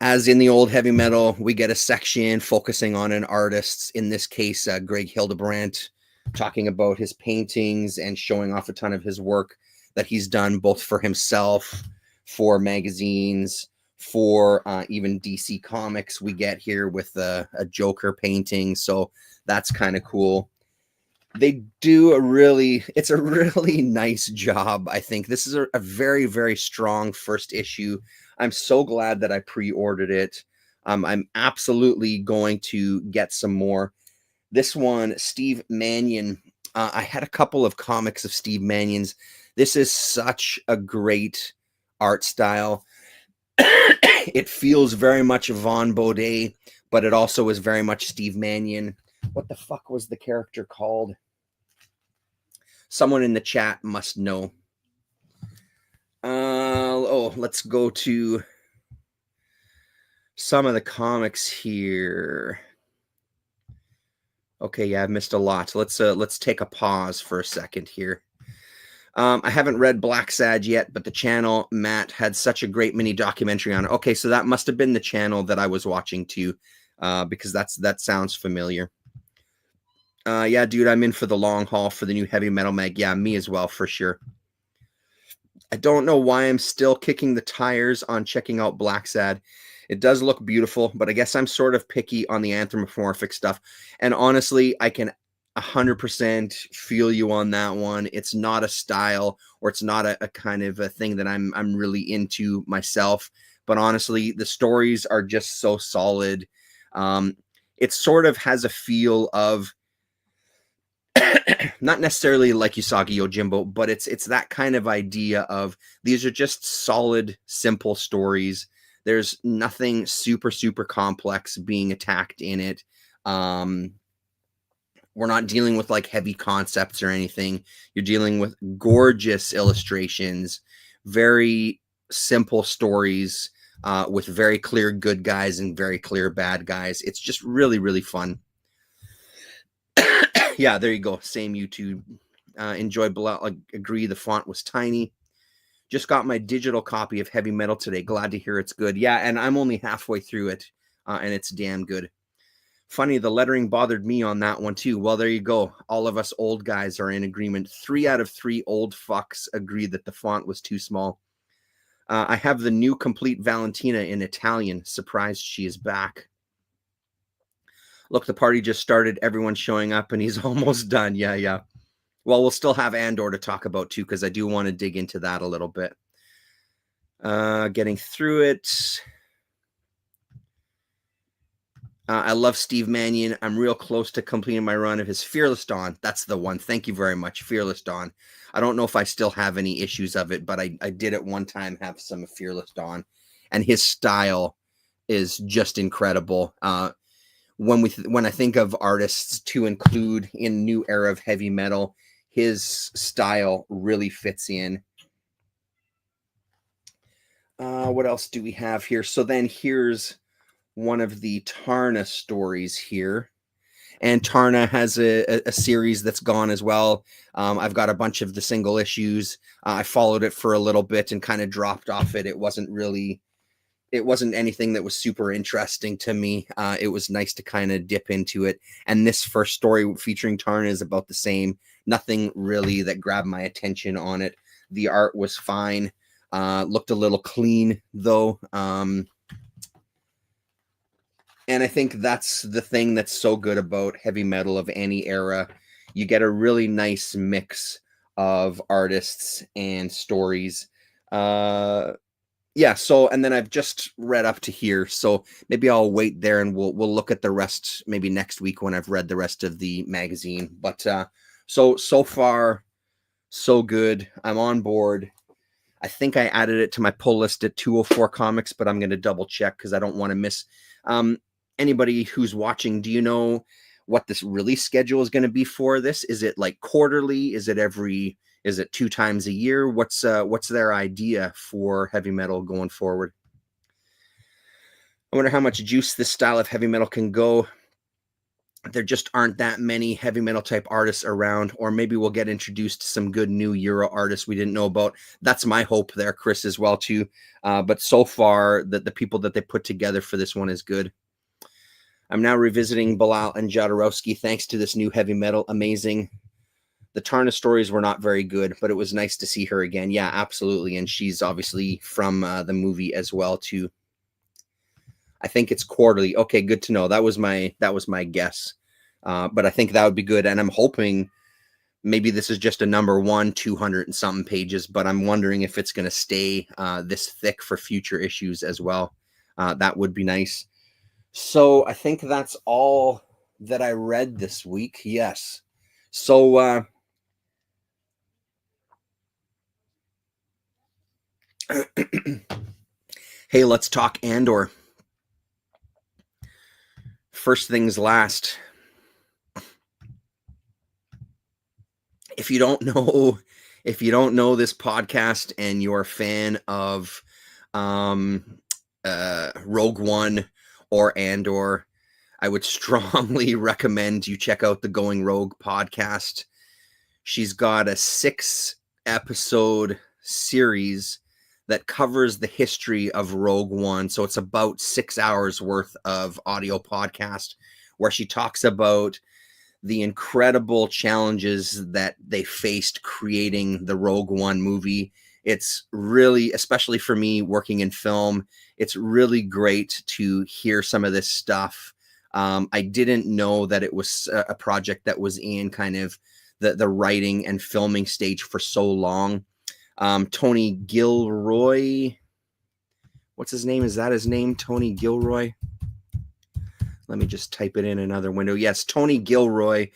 As in the old Heavy Metal, we get a section focusing on an artist, in this case, Greg Hildebrandt, talking about his paintings and showing off a ton of his work that he's done both for himself, for magazines, for even DC Comics we get here with a Joker painting. So that's kind of cool. They do it's a really nice job. I think this is a very, very strong first issue. I'm so glad that I pre-ordered it. I'm absolutely going to get some more. This one, Steve Mannion. I had a couple of comics of Steve Mannion's. This is such a great art style. It feels very much Von Baudet, but it also is very much Steve Mannion. What the fuck was the character called? Someone in the chat must know. Let's go to some of the comics here. Okay, yeah, I've missed a lot. Let's take a pause for a second here. I haven't read Black Sad yet, but the channel Matt had such a great mini documentary on it. Okay, so that must have been the channel that I was watching too, because that sounds familiar. Yeah, dude, I'm in for the long haul for the new Heavy Metal mag. Yeah, me as well, for sure. I don't know why I'm still kicking the tires on checking out Black Sad. It does look beautiful, but I guess I'm sort of picky on the anthropomorphic stuff. And honestly, I can 100% feel you on that one. It's not a style, or it's not a kind of a thing that I'm really into myself. But honestly, the stories are just so solid. It sort of has a feel of not necessarily like Usagi Yojimbo, but it's that kind of idea of these are just solid, simple stories. There's nothing super, super complex being attacked in it. We're not dealing with like heavy concepts or anything. You're dealing with gorgeous illustrations, very simple stories, with very clear good guys and very clear bad guys. It's just really, really fun. Yeah, there you go. Same YouTube. Enjoy Bilal. Agree, the font was tiny. Just got my digital copy of Heavy Metal today. Glad to hear it's good. Yeah, and I'm only halfway through it, and it's damn good. Funny, the lettering bothered me on that one too. Well, there you go. All of us old guys are in agreement. 3 out of 3 old fucks agreed that the font was too small. I have the new complete Valentina in Italian. Surprised she is back. Look, the party just started. Everyone's showing up, and he's almost done. Yeah. Well, we'll still have Andor to talk about too, because I do want to dig into that a little bit. Getting through it. I love Steve Mannion. I'm real close to completing my run of his Fearless Dawn. That's the one. Thank you very much, Fearless Dawn. I don't know if I still have any issues of it, but I did at one time have some Fearless Dawn, and his style is just incredible. When I think of artists to include in new era of heavy metal, his style really fits in. What else do we have here? So then here's one of the Tarna stories here. And Tarna has a series that's gone as well. I've got a bunch of the single issues. I followed it for a little bit and kind of dropped off it. It wasn't anything that was super interesting to me. It was nice to kind of dip into it. And this first story featuring Tarna is about the same. Nothing really that grabbed my attention on it. The art was fine. Looked a little clean though. And I think that's the thing that's so good about heavy metal of any era. You get a really nice mix of artists and stories. Yeah, so, and then I've just read up to here, so maybe I'll wait there and we'll look at the rest maybe next week when I've read the rest of the magazine. But so far, so good. I'm on board. I think I added it to my pull list at 204 Comics, but I'm going to double check because I don't want to miss. Anybody who's watching, do you know what this release schedule is going to be for this? Is it like quarterly? Is it 2 times a year? What's their idea for heavy metal going forward? I wonder how much juice this style of heavy metal can go. There just aren't that many heavy metal type artists around, or maybe we'll get introduced to some good new Euro artists we didn't know about. That's my hope there, Chris, as well too. But so far, the people that they put together for this one is good. I'm now revisiting Bilal and Jodorowsky thanks to this new heavy metal. Amazing. The Tarna stories were not very good, but it was nice to see her again. Yeah, absolutely. And she's obviously from the movie as well too. I think it's quarterly. Okay, good to know. That was my guess. But I think that would be good. And I'm hoping maybe this is just a number one, 200 and something pages, but I'm wondering if it's going to stay this thick for future issues as well. That would be nice. So I think that's all that I read this week. Yes. So hey, let's talk Andor. First things last. If you don't know this podcast and you're a fan of Rogue One or Andor, I would strongly recommend you check out the Going Rogue podcast. She's got a 6-episode series that covers the history of Rogue One. So it's about 6 hours worth of audio podcast where she talks about the incredible challenges that they faced creating the Rogue One movie. It's really, especially for me working in film, it's really great to hear some of this stuff. I didn't know that it was a project that was in kind of the writing and filming stage for so long. Tony Gilroy, what's his name? Is that his name? Tony Gilroy? Let me just type it in another window. Yes, Tony Gilroy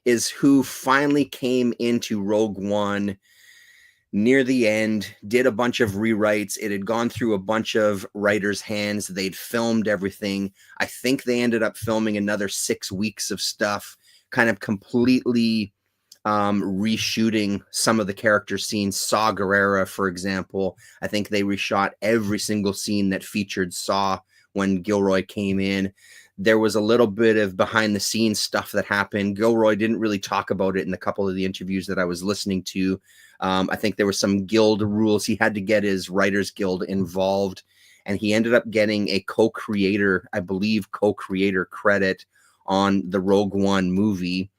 is who finally came into Rogue One near the end, did a bunch of rewrites. It had gone through a bunch of writers' hands. They'd filmed everything. I think they ended up filming another 6 weeks of stuff, kind of completely reshooting some of the character scenes. Saw Gerrera, for example. I think they reshot every single scene that featured Saw when Gilroy came in. There was a little bit of behind the scenes stuff that happened. Gilroy didn't really talk about it in a couple of the interviews that I was listening to. I think there were some guild rules. He had to get his Writers Guild involved, and he ended up getting a co-creator credit on the Rogue One movie.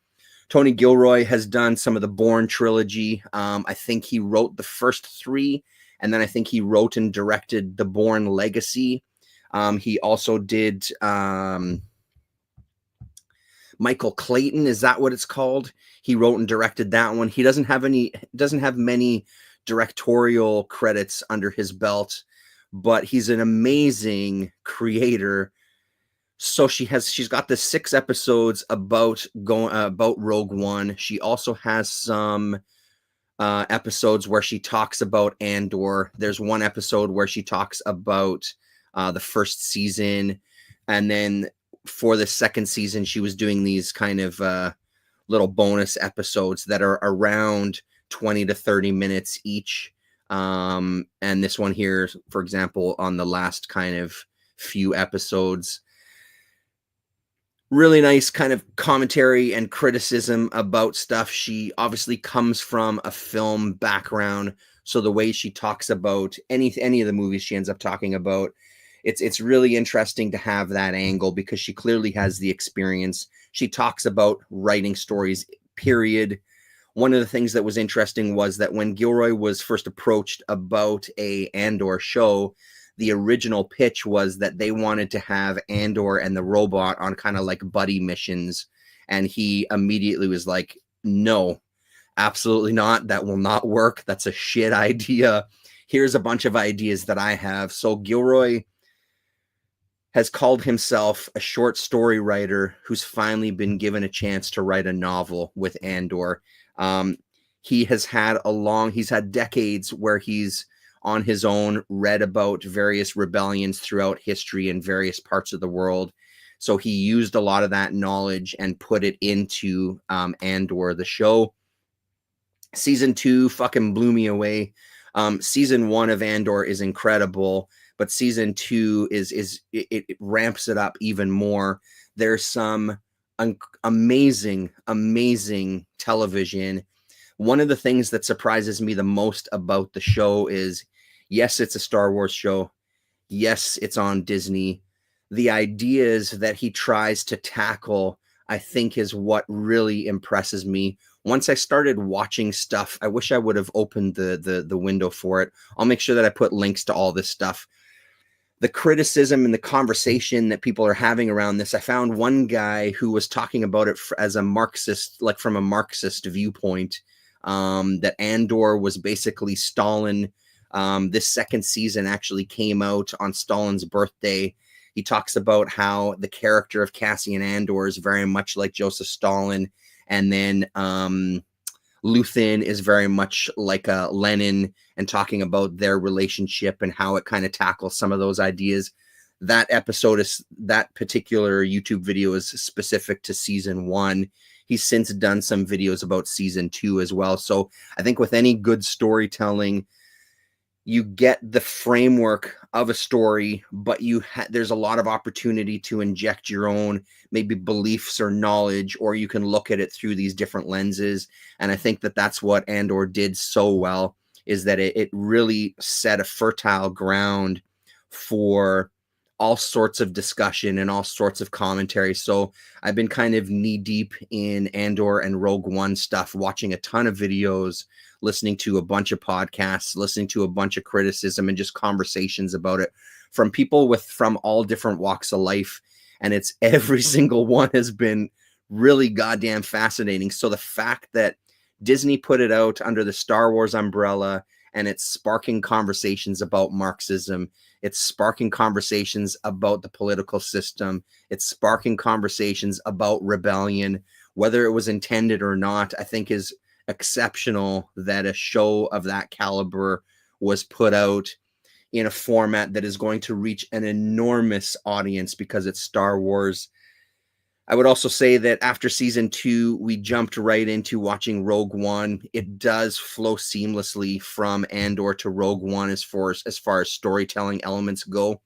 Tony Gilroy has done some of the Bourne trilogy. I think he wrote the first 3, and then I think he wrote and directed the Bourne Legacy. He also did Michael Clayton. Is that what it's called? He wrote and directed that one. He doesn't have many directorial credits under his belt, but he's an amazing creator. So she's got the 6 episodes about Rogue One. She also has some episodes where she talks about Andor. There's one episode where she talks about the first season, and then for the second season she was doing these kind of little bonus episodes that are around 20 to 30 minutes each, and this one here, for example, on the last kind of few episodes, really nice kind of commentary and criticism about stuff. She obviously comes from a film background, so the way she talks about any of the movies she ends up talking about, it's really interesting to have that angle because she clearly has the experience. She talks about writing stories, period. One of the things that was interesting was that when Gilroy was first approached about a Andor show, the original pitch was that they wanted to have Andor and the robot on kind of like buddy missions. And he immediately was like, no, absolutely not. That will not work. That's a shit idea. Here's a bunch of ideas that I have. So Gilroy has called himself a short story writer who's finally been given a chance to write a novel with Andor. He's had decades where he's on his own read about various rebellions throughout history in various parts of the world. So he used a lot of that knowledge and put it into Andor, the show. Season 2 fucking blew me away. Season 1 of Andor is incredible, but season 2 it ramps it up even more. There's some amazing television. One of the things that surprises me the most about the show is, yes, it's a Star Wars show. Yes, it's on Disney. The ideas that he tries to tackle, I think, is what really impresses me. Once I started watching stuff, I wish I would have opened the window for it. I'll make sure that I put links to all this stuff. the criticism and the conversation that people are having around this. I found one guy who was talking about it as a Marxist, like from a Marxist viewpoint, that Andor was basically Stalin. This second season actually came out on Stalin's birthday. He talks about how the character of Cassian Andor is very much like Joseph Stalin, and then Luthen is very much like Lenin, and talking about their relationship and how it kind of tackles some of those ideas. That particular YouTube video is specific to season 1. He's since done some videos about season 2 as well. So I think with any good storytelling, you get the framework of a story, but there's a lot of opportunity to inject your own maybe beliefs or knowledge, or you can look at it through these different lenses. And I think that that's what Andor did so well, is that it really set a fertile ground for all sorts of discussion and all sorts of commentary. So I've been kind of knee deep in Andor and Rogue One stuff, watching a ton of videos, listening to a bunch of podcasts, listening to a bunch of criticism and just conversations about it from people from all different walks of life. And it's every single one has been really goddamn fascinating. So the fact that Disney put it out under the Star Wars umbrella, and it's sparking conversations about Marxism, it's sparking conversations about the political system, it's sparking conversations about rebellion, whether it was intended or not, I think is exceptional that a show of that caliber was put out in a format that is going to reach an enormous audience because it's Star Wars. I would also say that after season 2, we jumped right into watching Rogue One. It does flow seamlessly from Andor to Rogue One as far as storytelling elements go.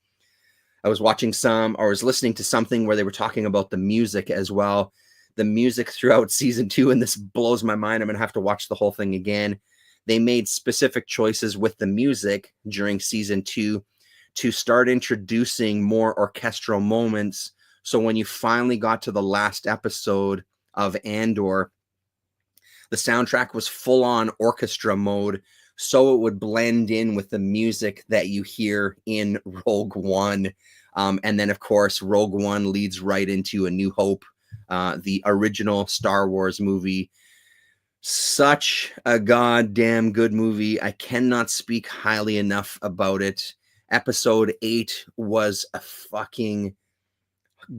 I was listening to something where they were talking about the music as well. The music throughout season 2, and this blows my mind. I'm going to have to watch the whole thing again. They made specific choices with the music during season 2 to start introducing more orchestral moments. So when you finally got to the last episode of Andor, the soundtrack was full on orchestra mode, so it would blend in with the music that you hear in Rogue One. And then, of course, Rogue One leads right into A New Hope, the original Star Wars movie. Such a goddamn good movie. I cannot speak highly enough about it. Episode 8 was a fucking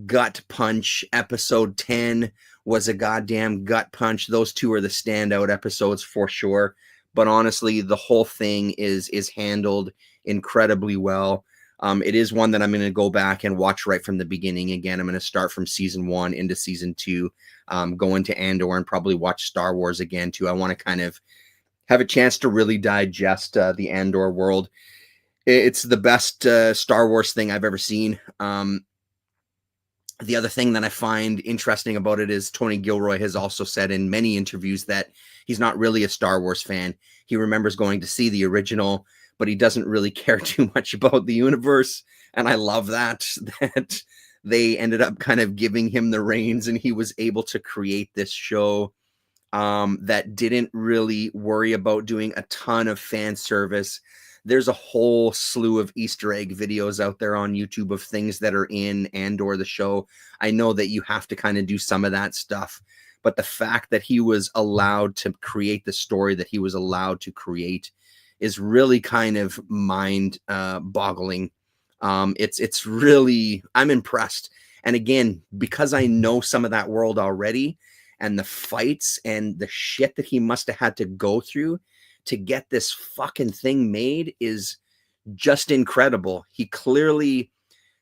gut punch. Episode 10 was a goddamn gut punch. Those two are the standout episodes for sure. But honestly, the whole thing is handled incredibly well. It is one that I'm going to go back and watch right from the beginning again. I'm going to start from season 1 into season 2, go into Andor and probably watch Star Wars again too. I want to kind of have a chance to really digest the Andor world. It's the best Star Wars thing I've ever seen. The other thing that I find interesting about it is Tony Gilroy has also said in many interviews that he's not really a Star Wars fan. He remembers going to see the original, but he doesn't really care too much about the universe. And I love that they ended up kind of giving him the reins and he was able to create this show that didn't really worry about doing a ton of fan service. There's a whole slew of Easter egg videos out there on YouTube of things that are in Andor, the show. I know that you have to kind of do some of that stuff, but the fact that he was allowed to create the story that he was allowed to create is really kind of mind boggling. It's really, I'm impressed. And again, because I know some of that world already and the fights and the shit that he must have had to go through to get this fucking thing made is just incredible. He clearly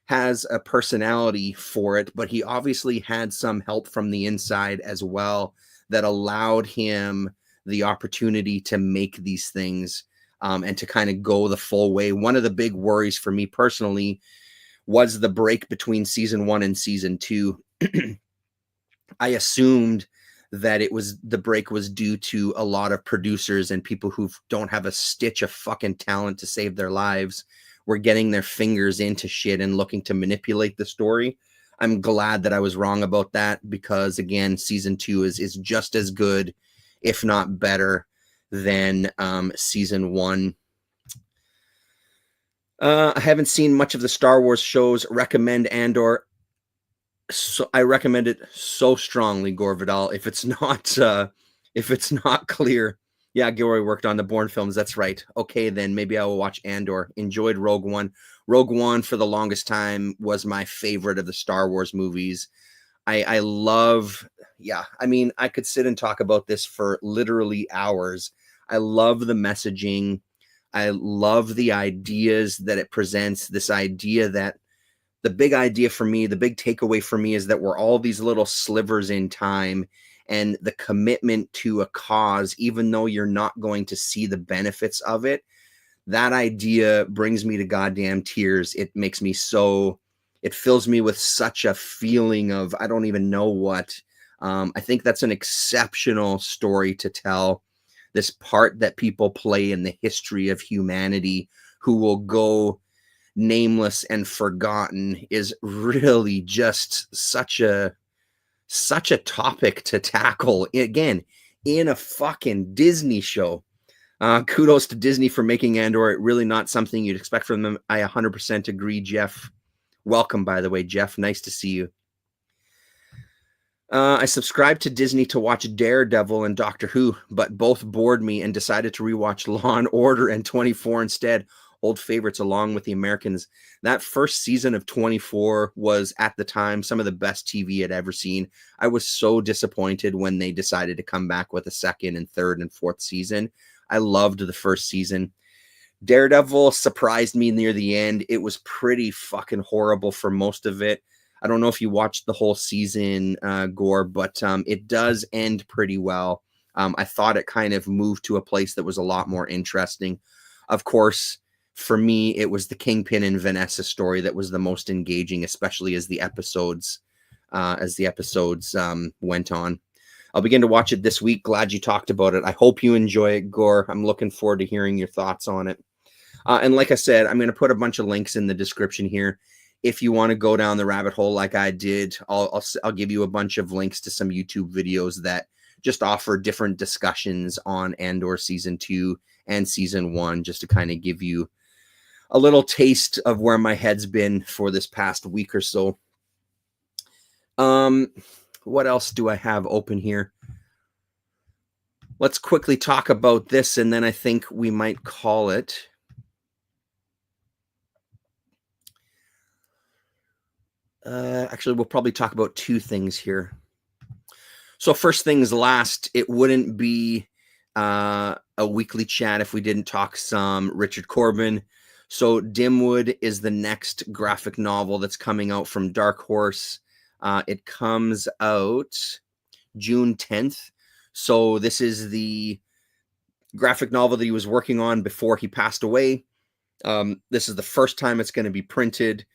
has a personality for it, but he obviously had some help from the inside as well that allowed him the opportunity to make these things and to kind of go the full way. One of the big worries for me personally was the break between season 1 and season 2. I assumed that the break was due to a lot of producers and people who don't have a stitch of fucking talent to save their lives were getting their fingers into shit and looking to manipulate the story. I'm glad that I was wrong about that because, again, season 2 is just as good, if not better, than season 1. I haven't seen much of the Star Wars shows. Recommend Andor. So I recommend it so strongly, Gore Vidal. If it's not clear, yeah, Gilroy worked on the Bourne films. That's right. Okay, then maybe I will watch Andor. Enjoyed Rogue One. Rogue One for the longest time was my favorite of the Star Wars movies. I love, yeah, I mean, I could sit and talk about this for literally hours. I love the messaging. I love the ideas that it presents. This idea that the big idea for me, the big takeaway for me is that we're all these little slivers in time, and the commitment to a cause, even though you're not going to see the benefits of it, that idea brings me to goddamn tears. It makes me so, it fills me with such a feeling of, I don't even know what. I think that's an exceptional story to tell. This part that people play in the history of humanity, who will go nameless and forgotten, is really just such a topic to tackle, again, in a fucking Disney show. Kudos to Disney for making Andor really not something you'd expect from them. I 100% agree, Jeff. Welcome, by the way, Jeff. Nice to see you. I subscribed to Disney to watch Daredevil and Doctor Who, but both bored me and decided to rewatch Law and Order and 24 instead. Old favorites along with the Americans. That first season of 24 was, at the time, some of the best TV I'd ever seen. I was so disappointed when they decided to come back with a second and third and fourth season. I loved the first season. Daredevil surprised me near the end. It was pretty fucking horrible for most of it. I don't know if you watched the whole season, Gore, but it does end pretty well. I thought it kind of moved to a place that was a lot more interesting. Of course, for me, it was the Kingpin and Vanessa story that was the most engaging, especially as the episodes went on. I'll begin to watch it this week. Glad you talked about it. I hope you enjoy it, Gore. I'm looking forward to hearing your thoughts on it. And like I said, I'm going to put a bunch of links in the description here. If you want to go down the rabbit hole like I did, I'll give you a bunch of links to some YouTube videos that just offer different discussions on Andor Season 2 and Season 1, just to kind of give you a little taste of where my head's been for this past week or so. What else do I have open here? Let's quickly talk about this, and then I think we might call it. Actually, we'll probably talk about two things here. So first things last, it wouldn't be a weekly chat if we didn't talk some Richard Corbin. So Dimwood is the next graphic novel that's coming out from Dark Horse. It comes out June 10th. So this is the graphic novel that he was working on before he passed away. This is the first time it's going to be printed.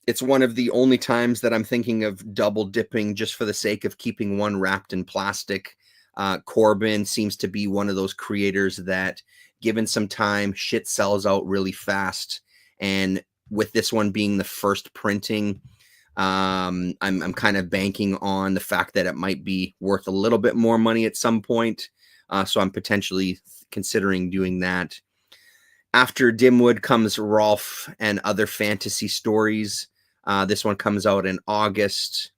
It's one of the only times that I'm thinking of double dipping just for the sake of keeping one wrapped in plastic. Corbin seems to be one of those creators that, given some time, shit sells out really fast. And with this one being the first printing, I'm kind of banking on the fact that it might be worth a little bit more money at some point. So I'm potentially considering doing that. After Dimwood comes Rolf and Other Fantasy Stories. This one comes out in August.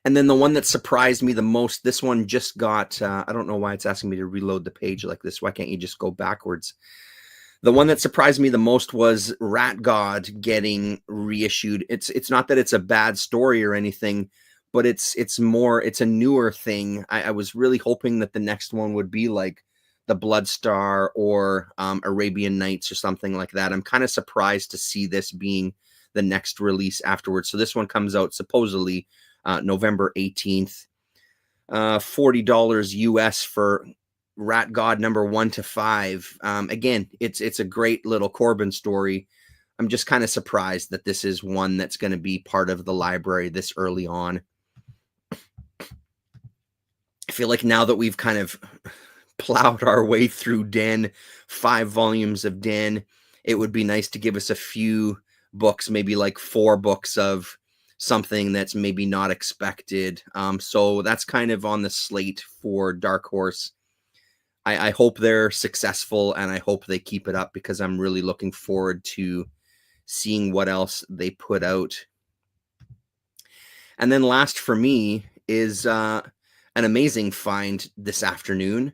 And then the one that surprised me the most, this one just got, I don't know why it's asking me to reload the page like this. Why can't you just go backwards? The one that surprised me the most was Rat God getting reissued. It's not that it's a bad story or anything, but it's a newer thing. I was really hoping that the next one would be like the Blood Star or Arabian Nights or something like that. I'm kind of surprised to see this being the next release afterwards. So this one comes out supposedly November 18th. $40 US for Rat God number 1 to 5. Again, it's a great little Corbin story. I'm just kind of surprised that this is one that's going to be part of the library this early on. I feel like now that we've kind of plowed our way through Den, 5 volumes of Den, it would be nice to give us a few books, maybe like 4 books of something that's maybe not expected. So that's kind of on the slate for Dark Horse. I hope they're successful, and I hope they keep it up, because I'm really looking forward to seeing what else they put out. And then last for me is an amazing find this afternoon,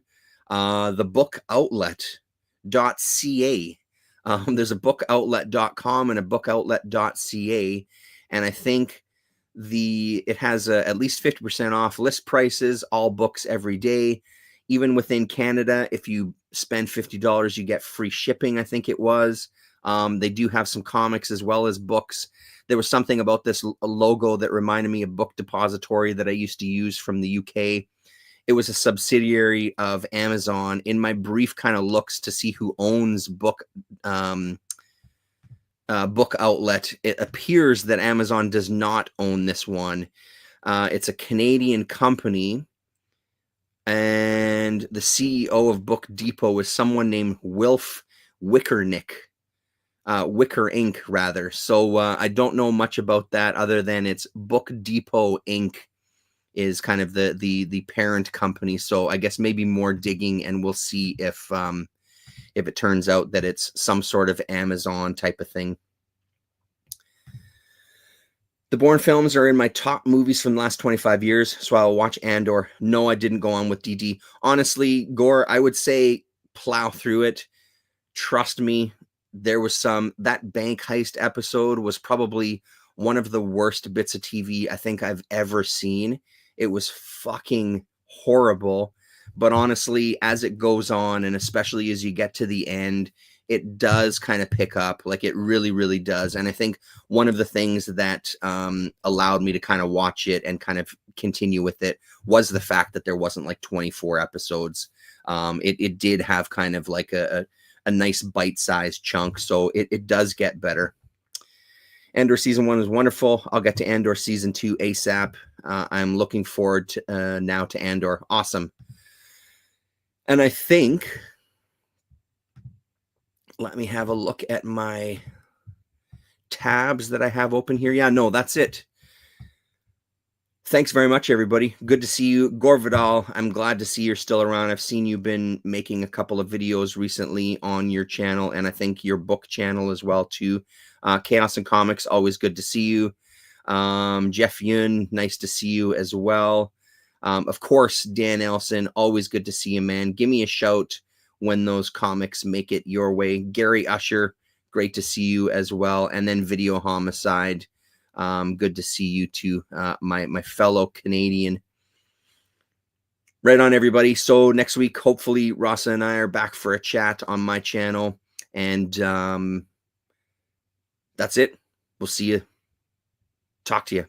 the bookoutlet.ca. There's a bookoutlet.com and a bookoutlet.ca, and I think it has at least 50% off list prices, all books every day. Even within Canada, if you spend $50, you get free shipping, I think it was. They do have some comics as well as books. There was something about this logo that reminded me of Book Depository that I used to use from the UK. It was a subsidiary of Amazon. In my brief kind of looks to see who owns Book Outlet, it appears that Amazon does not own this one. It's a Canadian company, and the CEO of Book Depot is someone named Wilf Wickernick. Wicker Inc. rather. So I don't know much about that other than it's Book Depot Inc. is kind of the parent company. So I guess maybe more digging, and we'll see if it turns out that it's some sort of Amazon type of thing. The Bourne films are in my top movies from the last 25 years, so I'll watch Andor. No, I didn't go on with DD. Honestly, Gore, I would say plow through it. Trust me, there was that bank heist episode was probably one of the worst bits of TV I think I've ever seen. It was fucking horrible. But honestly, as it goes on, and especially as you get to the end, it does kind of pick up. Like, it really, really does. And I think one of the things that allowed me to kind of watch it and kind of continue with it was the fact that there wasn't like 24 episodes. It did have kind of like a nice bite-sized chunk, so it does get better. Andor season 1 is wonderful. I'll get to Andor season 2 ASAP. I'm looking forward to now to Andor. Awesome. And I think, let me have a look at my tabs that I have open here. Yeah, no, that's it. Thanks very much, everybody. Good to see you. Gore Vidal, I'm glad to see you're still around. I've seen you've been making a couple of videos recently on your channel, and I think your book channel as well, too. Chaos and Comics, always good to see you. Jeff Yun, nice to see you as well. Of course, Dan Elson, always good to see you, man. Give me a shout when those comics make it your way. Gary Usher, great to see you as well. And then Video Homicide, good to see you too, my fellow Canadian. Right on, everybody. So next week, hopefully, Rasa and I are back for a chat on my channel. And that's it. We'll see you. Talk to you.